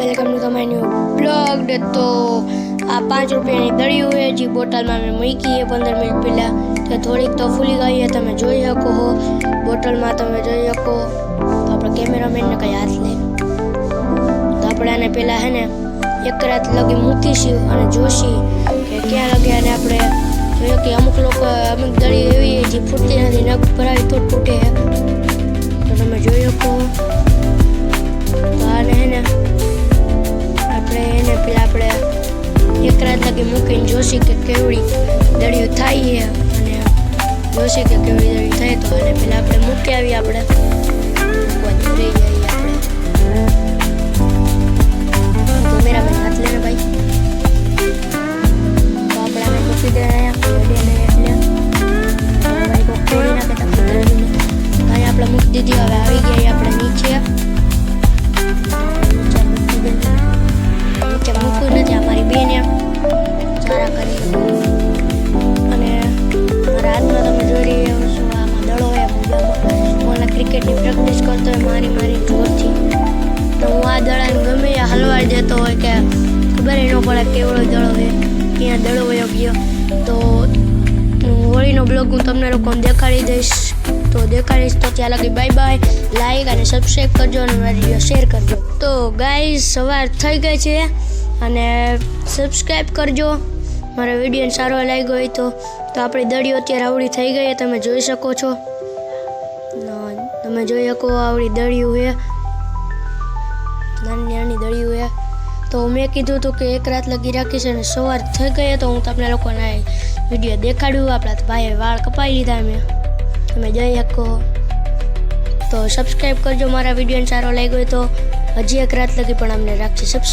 Welcome to my new blog. તો આ 5 રૂપિયાની દળીઓ છે જે બોટલમાં મેં મૂકી છે 15 મિનિટ પહેલાં। તો થોડીક તો ફૂલી ગઈ છે, તમે જોઈ શકો છો બોટલમાં, તમે જોઈ શકો। તો આપણે કેમેરામેનને કંઈ હાથ લે તો આપણે આને પહેલાં છે ને એક રાત લગી મૂકીશું અને જોશી કે ક્યાં લગે। અને આપણે જોઈએ કે અમુક દળી એવી જે ફૂટતી નથી, નખ ભરાવી તો ફૂટે છે। તો તમે જોઈ શકો। તો આને છે ને આપણે પેલા એક રાત લગી મૂકીને જોશી કે કેવડી દળીઓ થાય છે અને જોશી કે કેવડી દળી થાય। તો આને પેલા આપણે મૂકી આવીએ, આપણે રહી જઈએ આપણે। કેમેરામેન હાથ લેને ભાઈ। તો આપણે આને મૂકી દે એટલે ભાઈ કોઈ ખોલી નાખે તો દળીને કાંઈ આપણે મૂકી દીધી। હવે આવી ગયા આપણે નીચે મૂકવું નથી, અમારી બેન એમ સારા કરી। અને મારા હાથમાં તમે જોઈ રહ્યા છો આમાં દડો હોય પૂજામાં, મને ક્રિકેટની પ્રેક્ટિસ કરતો હોય મારી જોરથી। તો હું આ દડાને ગમે હલવાઈ દેતો હોય કે ખબર ન પડે કેવડો દડો હોય, ક્યાં દડો વયો ગયો। તો હોળીનો બ્લોગ હું તમને લોકોને દેખાડી દઈશ। તો દેખાડીશ તો ત્યાં લગી બાય બાય, લાઈક અને સબસ્ક્રાઈબ કરજો અને મારી વિડીયો શેર કરજો। તો ગાઈઝ સવાર થઈ ગઈ છે અને સબસ્ક્રાઈબ કરજો મારા વિડીયો સારો લાગ્યો હોય તો। આપણી દળીઓ અત્યારે આવડી થઈ ગઈ, તમે જોઈ શકો છો। તમે જોઈ શકો આવડી દળીઓ છે, નાની દળીઓ છે। તો મેં કીધું હતું કે એક રાત લગી રાખીશ અને સવાર થઈ ગઈ તો હું તમને લોકોને વિડીયો દેખાડ્યું। આપણા ભાઈએ વાળ કપાઈ લીધા મેં, તમે જોઈ શકો। તો સબસ્ક્રાઈબ કરજો મારા વિડીયો સારો લાગ્યો હોય તો। હજી એક રાત લગી પણ અમને રાખશે સબસ્ક્રાઈબ।